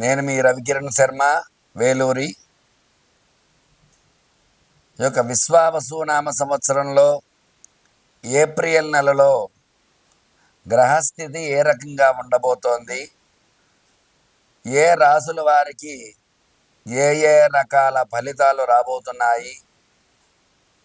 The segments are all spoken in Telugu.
నేను మీ రవికిరణ్ శర్మ, వేలూరి. ఈ యొక్క విశ్వావసునామ సంవత్సరంలో ఏప్రిల్ నెలలో గ్రహస్థితి ఏ రకంగా ఉండబోతోంది, ఏ రాసుల వారికి ఏ ఏ రకాల ఫలితాలు రాబోతున్నాయి,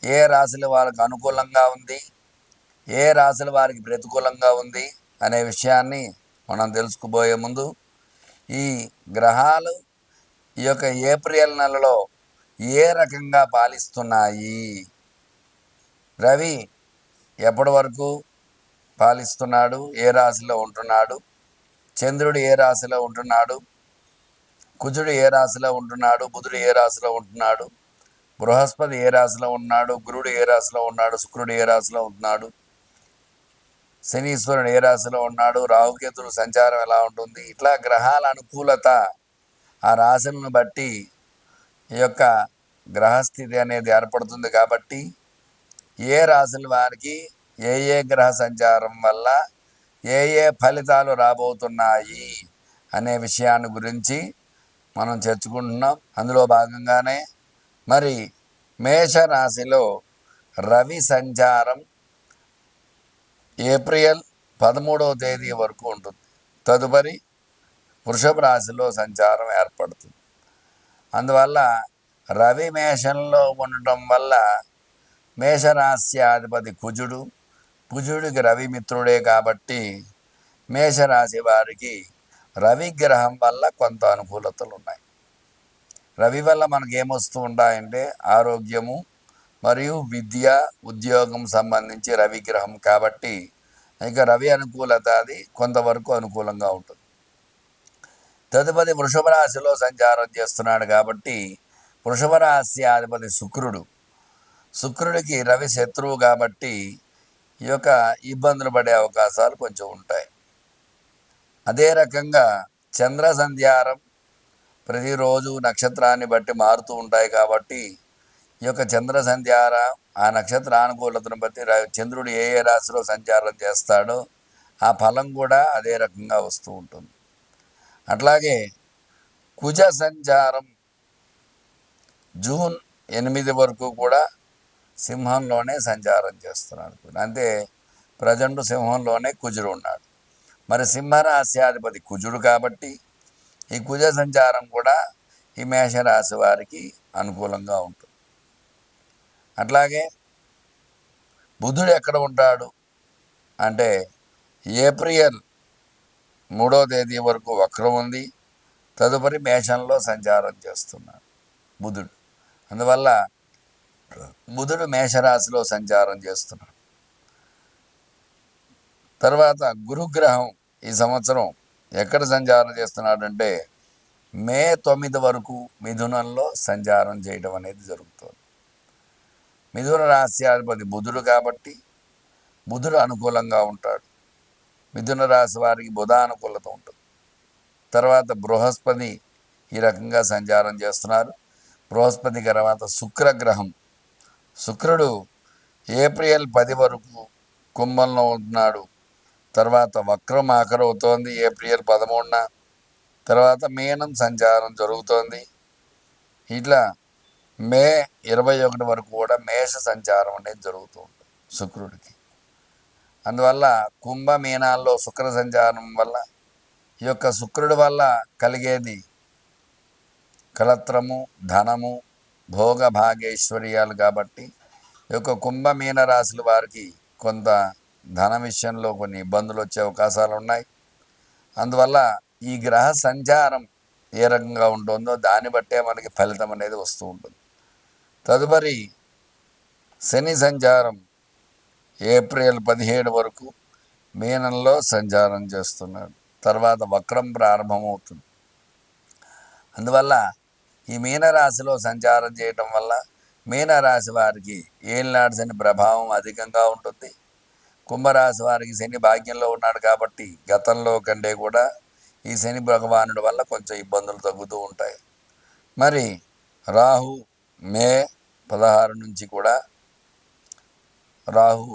ఏ రాశుల వారికి అనుకూలంగా ఉంది, ఏ రాశుల వారికి ప్రతికూలంగా ఉంది అనే విషయాన్ని మనం తెలుసుకుపోయే ముందు ఈ గ్రహాలు ఈ యొక్క ఏప్రిల్ నెలలో ఏ రకంగా పాలిస్తున్నాయి, రవి ఎప్పటి వరకు పాలిస్తున్నాడు, ఏ రాశిలో ఉంటున్నాడు, చంద్రుడు ఏ రాశిలో ఉంటున్నాడు, కుజుడు ఏ రాశిలో ఉంటున్నాడు, బుధుడు ఏ రాశిలో ఉంటున్నాడు, బృహస్పతి ఏ రాశిలో ఉన్నాడు, గురుడు ఏ రాశిలో ఉన్నాడు, శుక్రుడు ఏ రాశిలో ఉంటున్నాడు, శనీశ్వరుడు ఏ రాశిలో ఉన్నాడు, రాహుకేతుడు సంచారం ఎలా ఉంటుంది, ఇట్లా గ్రహాల అనుకూలత ఆ రాశులను బట్టి ఈ యొక్క గ్రహస్థితి అనేది ఏర్పడుతుంది. కాబట్టి ఏ రాశుల వారికి ఏ ఏ గ్రహ సంచారం వల్ల ఏ ఏ ఫలితాలు రాబోతున్నాయి అనే విషయాన్ని గురించి మనం చర్చుకుంటున్నాం. అందులో భాగంగానే మరి మేషరాశిలో రవి సంచారం ఏప్రిల్ 13వ తేదీ వరకు ఉంటుంది. తదుపరి వృషభ రాశిలో సంచారం ఏర్పడుతుంది. అందువల్ల రవి మేషంలో ఉండటం వల్ల మేషరాశ్యాధిపతి కుజుడికి రవి మిత్రుడే కాబట్టి మేషరాశి వారికి రవిగ్రహం వల్ల కొంత అనుకూలతలు ఉన్నాయి. రవి వల్ల మనకు ఏమొస్తూ ఉంటాయంటే ఆరోగ్యము మరియు విద్య, ఉద్యోగం సంబంధించి రవిగ్రహం కాబట్టి ఇక రవి అనుకూలత అది కొంతవరకు అనుకూలంగా ఉంటుంది. తదుపరి వృషభ రాశిలో సంచారం చేస్తున్నాడు కాబట్టి వృషభ రాశ్యాధిపతి శుక్రుడికి రవి శత్రువు కాబట్టి ఈ యొక్క ఇబ్బందులు పడే అవకాశాలు కొంచెం ఉంటాయి. అదే రకంగా చంద్ర సంధ్యారం ప్రతిరోజు నక్షత్రాన్ని బట్టి మారుతూ ఉంటాయి కాబట్టి ఈ యొక్క చంద్ర సంధ్యారం ఆ నక్షత్ర అనుకూలతను బట్టి చంద్రుడు ఏ ఏ రాశిలో సంచారం చేస్తాడో ఆ ఫలం కూడా అదే రకంగా వస్తూ ఉంటుంది. అట్లాగే కుజ సంచారం జూన్ 8 వరకు కూడా సింహంలోనే సంచారం చేస్తున్నాడు. అంటే ప్రజెంట్ సింహంలోనే కుజుడు ఉన్నాడు. మరి సింహరాశ్యాధిపతి కుజుడు కాబట్టి ఈ కుజ సంచారం కూడా ఈ మేషరాశి వారికి అనుకూలంగా ఉంటుంది. అట్లాగే బుధుడు ఎక్కడ ఉంటాడు అంటే ఏప్రిల్ 3వ తేదీ వరకు వక్రం ఉంది. తదుపరి మేషంలో సంచారం చేస్తున్నాడు బుధుడు. అందువల్ల బుధుడు మేషరాశిలో సంచారం చేస్తున్నాడు. తర్వాత గురుగ్రహం ఈ సంవత్సరం ఎక్కడ సంచారం చేస్తున్నాడంటే మే 9 వరకు మిథునంలో సంచారం చేయడం అనేది జరుగుతుంది. మిథున రాశ్యాధిపతి బుధుడు కాబట్టి బుధుడు అనుకూలంగా ఉంటాడు. మిథున రాశి వారికి బుధ అనుకూలత ఉంటుంది. తర్వాత బృహస్పతి ఈ రకంగా సంచారం చేస్తున్నారు. బృహస్పతి తర్వాత శుక్రగ్రహం, శుక్రుడు ఏప్రిల్ 10 వరకు కుంభంలో ఉంటున్నాడు. తర్వాత వక్రం ఆఖరవుతోంది ఏప్రిల్ 13న. తర్వాత మీనం సంచారం జరుగుతోంది. ఇట్లా మే 21 వరకు కూడా మేష సంచారం అనేది జరుగుతూ ఉంటుంది శుక్రుడికి. అందువల్ల కుంభమీనాల్లో శుక్ర సంచారం వల్ల ఈ యొక్క శుక్రుడి వల్ల కలిగేది కలత్రము, ధనము, భోగ భాగేశ్వర్యాలు కాబట్టి ఈ యొక్క కుంభమీన రాశుల వారికి కొంత ధన విషయంలో కొన్ని ఇబ్బందులు వచ్చే అవకాశాలు ఉన్నాయి. అందువల్ల ఈ గ్రహ సంచారం ఏ రకంగా ఉంటుందో దాన్ని బట్టే మనకి ఫలితం అనేది వస్తూ ఉంటుంది. తదుపరి శని సంచారం ఏప్రిల్ 17 వరకు మీనంలో సంచారం చేస్తున్నాడు. తర్వాత వక్రం ప్రారంభమవుతుంది. అందువల్ల ఈ మీనరాశిలో సంచారం చేయటం వల్ల మీనరాశి వారికి ఏలినాడు శని ప్రభావం అధికంగా ఉంటుంది. కుంభరాశి వారికి శని భాగ్యంలో ఉన్నాడు కాబట్టి గతంలో కంటే కూడా ఈ శని భగవానుడి వల్ల కొంచెం ఇబ్బందులు తగ్గుతూ ఉంటాయి. మరి రాహు మే 16 నుంచి కూడా రాహు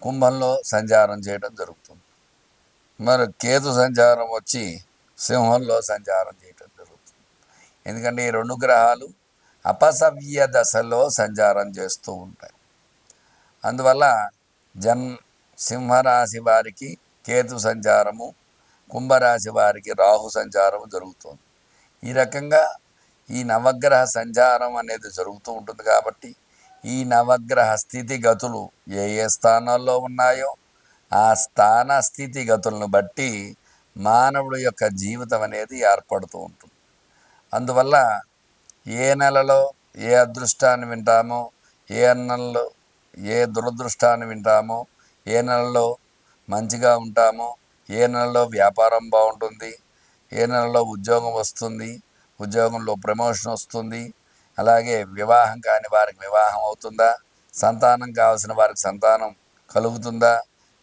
కుంభంలో సంచారం చేయడం జరుగుతుంది. మరి కేతు సంచారం వచ్చి సింహంలో సంచారం చేయటం జరుగుతుంది. ఎందుకంటే ఈ రెండు గ్రహాలు అపసవ్య దశలో సంచారం చేస్తూ ఉంటాయి. అందువల్ల జన్ సింహరాశి వారికి కేతు సంచారము, కుంభరాశి వారికి రాహు సంచారం జరుగుతుంది. ఈ రకంగా ఈ నవగ్రహ సంచారం అనేది జరుగుతూ ఉంటుంది. కాబట్టి ఈ నవగ్రహ స్థితిగతులు ఏ ఏ స్థానాల్లో ఉన్నాయో ఆ స్థాన స్థితిగతులను బట్టి మానవుడి యొక్క జీవితం అనేది ఏర్పడుతూ ఉంటుంది. అందువల్ల ఏ నెలలో ఏ అదృష్టాన్ని వింటామో, ఏ నెలలో ఏ దురదృష్టాన్ని వింటామో, ఏ నెలలో మంచిగా ఉంటామో, ఏ నెలలో వ్యాపారం బాగుంటుంది, ఏ నెలలో ఉద్యోగం వస్తుంది, ఉద్యోగంలో ప్రమోషన్ వస్తుంది, అలాగే వివాహం కాని వారికి వివాహం అవుతుందా, సంతానం కావాల్సిన వారికి సంతానం కలుగుతుందా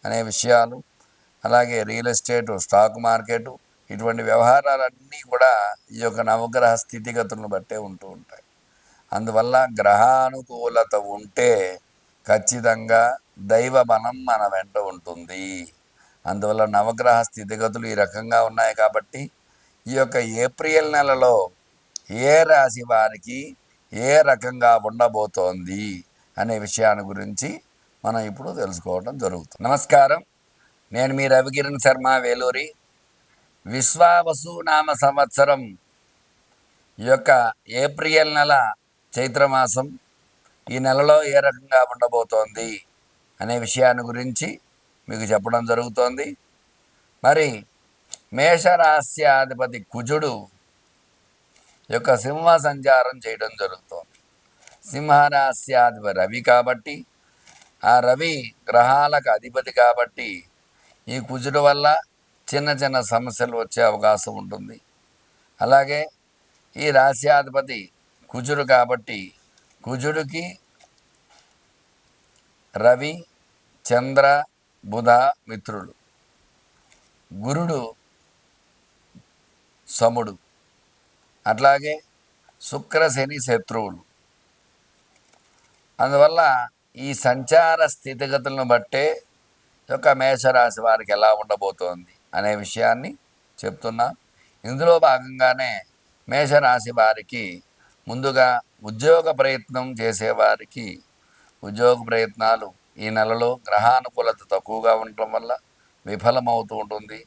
అనే విషయాలు, అలాగే రియల్ ఎస్టేటు, స్టాక్ మార్కెటు, ఇటువంటి వ్యవహారాలన్నీ కూడా ఈ యొక్క నవగ్రహ స్థితిగతులను బట్టే ఉంటూ ఉంటాయి. అందువల్ల గ్రహానుకూలత ఉంటే ఖచ్చితంగా దైవ బలం మన వెంట ఉంటుంది. అందువల్ల నవగ్రహ స్థితిగతులు ఈ రకంగా ఉన్నాయి. కాబట్టి ఈ యొక్క ఏప్రిల్ నెలలో ఏ రాశి వారికి ఏ రకంగా ఉండబోతోంది అనే విషయాన్ని గురించి మనం ఇప్పుడు తెలుసుకోవడం జరుగుతుంది. నమస్కారం, నేను మీ రవికిరణ్ శర్మ, వేలూరి. విశ్వావసు నామ సంవత్సరం ఈ యొక్క ఏప్రిల్ నెల చైత్రమాసం ఈ నెలలో ఏ రకంగా ఉండబోతోంది అనే విషయాన్ని గురించి మీకు చెప్పడం జరుగుతోంది. మరి మేషరాశ్యాధిపతి కుజుడు యొక్క సింహ సంచారం చేయడం జరుగుతోంది. సింహరాశ్యాధిపతి రవి కాబట్టి, ఆ రవి గ్రహాలకు అధిపతి కాబట్టి ఈ కుజుడు వల్ల చిన్న చిన్న సమస్యలు వచ్చే అవకాశం ఉంటుంది. అలాగే ఈ రాశ్యాధిపతి కుజుడు కాబట్టి కుజుడికి రవి, చంద్ర, బుధ మిత్రులు, గురుడు సముడు, అట్లాగే శుక్ర శని శత్రువులు. అందువల్ల ఈ సంచార స్థితిగతులను బట్టే యొక్క మేషరాశి వారికి ఎలా ఉండబోతోంది అనే విషయాన్ని చెప్తున్నా. ఇందులో భాగంగానే మేషరాశి వారికి ముందుగా ఉద్యోగ ప్రయత్నం చేసేవారికి ఉద్యోగ ప్రయత్నాలు ఈ నెలలో గ్రహానుకూలత తక్కువగా ఉండటం వల్ల విఫలమవుతూ ఉంటుంది.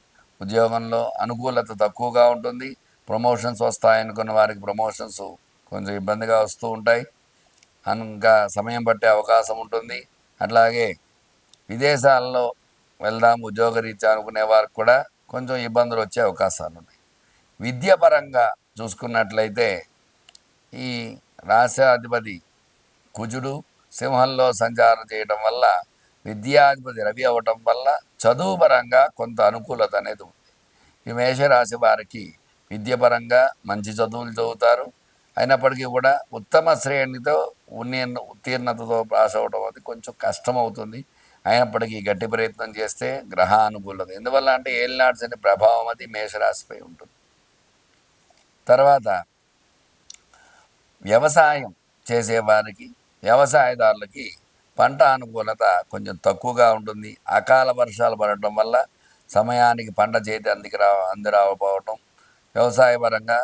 ఉద్యోగంలో అనుకూలత తక్కువగా ఉంటుంది. ప్రమోషన్స్ వస్తాయనుకున్న వారికి ప్రమోషన్స్ కొంచెం ఇబ్బందిగా వస్తూ ఉంటాయి. ఇంకా సమయం పట్టే అవకాశం ఉంటుంది. అట్లాగే విదేశాల్లో వెళ్దాం ఉద్యోగరీత్యా అనుకునే వారికి కూడా కొంచెం ఇబ్బందులు వచ్చే అవకాశాలు ఉన్నాయి. విద్యాపరంగా చూసుకున్నట్లయితే ఈ రాశాధిపతి కుజుడు సింహంలో సంచారం చేయడం వల్ల విద్యాధిపతి రవి అవ్వటం వల్ల చదువు పరంగా కొంత అనుకూలత అనేది ఉంది. ఈ మేషరాశి వారికి విద్యపరంగా మంచి చదువులు చదువుతారు. అయినప్పటికీ కూడా ఉత్తమ శ్రేణితో ఉత్తీర్ణతతో పాస్ అవ్వడం అది కొంచెం కష్టం అవుతుంది. అయినప్పటికీ గట్టి ప్రయత్నం చేస్తే గ్రహ అనుకూలత, ఎందువల్ల అంటే ఏలినాడ్స్ అనే ప్రభావం అది మేషరాశిపై ఉంటుంది. తర్వాత వ్యవసాయం చేసేవారికి, వ్యవసాయదారులకి పంట అనుకూలత కొంచెం తక్కువగా ఉంటుంది. అకాల వర్షాలు పడటం వల్ల సమయానికి పంట చేతి అందిరాకపోవటం, వ్యవసాయపరంగా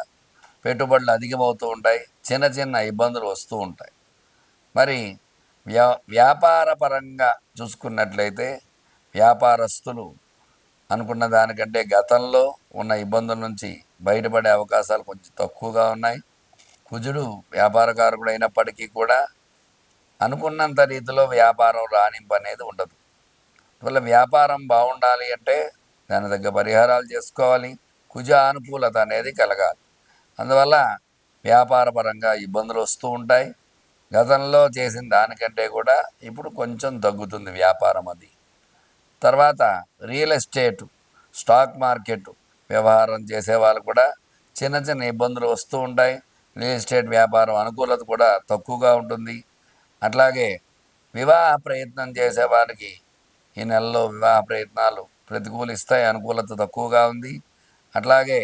పెట్టుబడులు అధికమవుతూ ఉంటాయి. చిన్న చిన్న ఇబ్బందులు వస్తూ ఉంటాయి. మరి వ్యాపార పరంగా చూసుకున్నట్లయితే వ్యాపారస్తులు అనుకున్న దానికంటే గతంలో ఉన్న ఇబ్బందుల నుంచి బయటపడే అవకాశాలు కొంచెం తక్కువగా ఉన్నాయి. కుజుడు వ్యాపారకారకుడు అయినప్పటికీ కూడా అనుకున్నంత రీతిలో వ్యాపారం రాణింపు అనేది ఉండదు. అందువల్ల వ్యాపారం బాగుండాలి అంటే దాని దగ్గర పరిహారాలు చేసుకోవాలి. కుజ అనుకూలత అనేది కలగాలి. అందువల్ల వ్యాపారపరంగా ఇబ్బందులు వస్తూ ఉంటాయి. గతంలో చేసిన దానికంటే కూడా ఇప్పుడు కొంచెం తగ్గుతుంది వ్యాపారం అది. తర్వాత రియల్ ఎస్టేటు, స్టాక్ మార్కెట్ వ్యవహారం చేసే వాళ్ళు కూడా చిన్న చిన్న ఇబ్బందులు వస్తూ ఉంటాయి. రియల్ ఎస్టేట్ వ్యాపారం అనుకూలత కూడా తక్కువగా ఉంటుంది. అట్లాగే వివాహ ప్రయత్నం చేసేవారికి ఈ నెలలో వివాహ ప్రయత్నాలు ప్రతికూలిస్తాయి, అనుకూలత తక్కువగా ఉంది. అట్లాగే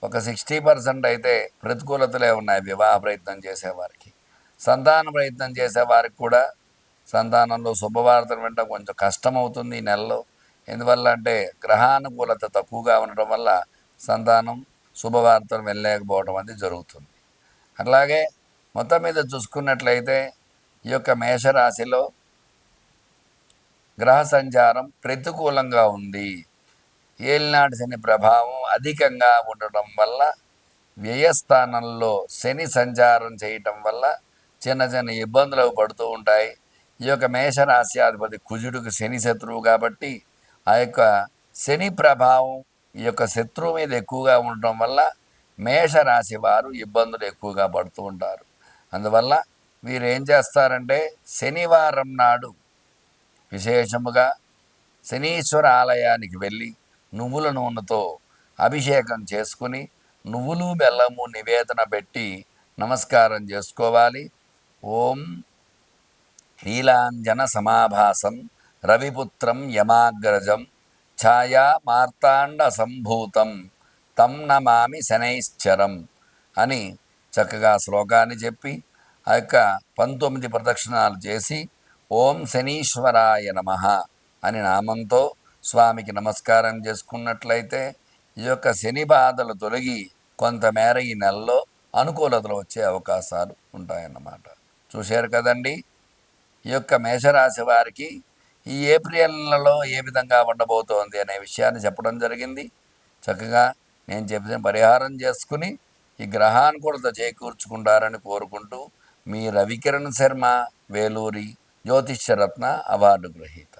ఒక 60% అయితే ప్రతికూలతలే ఉన్నాయి వివాహ ప్రయత్నం చేసేవారికి. సంతాన ప్రయత్నం చేసేవారికి కూడా సంతానంలో శుభవార్తలు వినడం కొంచెం కష్టమవుతుంది ఈ నెలలో. ఎందువల్ల అంటే గ్రహానుకూలత తక్కువగా ఉండటం వల్ల సంతానం శుభవార్తలు వెళ్ళలేకపోవడం అనేది జరుగుతుంది. అలాగే మొత్తం మీద చూసుకున్నట్లయితే ఈ యొక్క మేషరాశిలో గ్రహ సంచారం ప్రతికూలంగా ఉంది. ఏలినాటి శని ప్రభావం అధికంగా ఉండటం వల్ల వ్యయస్థానంలో శని సంచారం చేయటం వల్ల చిన్న చిన్న ఇబ్బందులు పడుతూ ఉంటాయి. ఈ యొక్క మేషరాశ్యాధిపతి కుజుడికి శని శత్రువు కాబట్టి ఆ యొక్క శని ప్రభావం ఈ యొక్క శత్రువు మీద ఎక్కువగా ఉండటం వల్ల మేషరాశి వారు ఇబ్బందులు ఎక్కువగా పడుతూ ఉంటారు. అందువల్ల వీరు ఏం చేస్తారంటే శనివారం నాడు విశేషముగా శనీశ్వర ఆలయానికి వెళ్ళి నువ్వుల నూనెతో అభిషేకం చేసుకుని నువ్వులు బెల్లము నివేదన పెట్టి నమస్కారం చేసుకోవాలి. ఓం నీలాంజన సమాభాసం రవిపుత్రం యమాగ్రజం ఛాయా మార్తాండ సంభూతం తం నమామి శనైశ్చరం అని చక్కగా శ్లోకాన్ని చెప్పి ఆ యొక్క 19 ప్రదక్షిణాలు చేసి ఓం శనీశ్వరాయ నమః అని నామంతో స్వామికి నమస్కారం చేసుకున్నట్లయితే ఈ యొక్క శని బాధలు తొలగి కొంతమేర ఈ నెలలో అనుకూలతలు వచ్చే అవకాశాలు ఉంటాయన్నమాట. చూశారు కదండి, ఈ యొక్క మేషరాశి వారికి ఈ ఏప్రిల్లో ఏ విధంగా ఉండబోతోంది అనే విషయాన్ని చెప్పడం జరిగింది. చక్కగా నేను చెప్పిన పరిహారం చేసుకుని ఈ గ్రహానుకూలత చేకూర్చుకుంటారని కోరుకుంటూ మీ రవికిరణ్ శర్మ, వేలూరి జ్యోతిష్యరత్న అవార్డు గ్రహీత.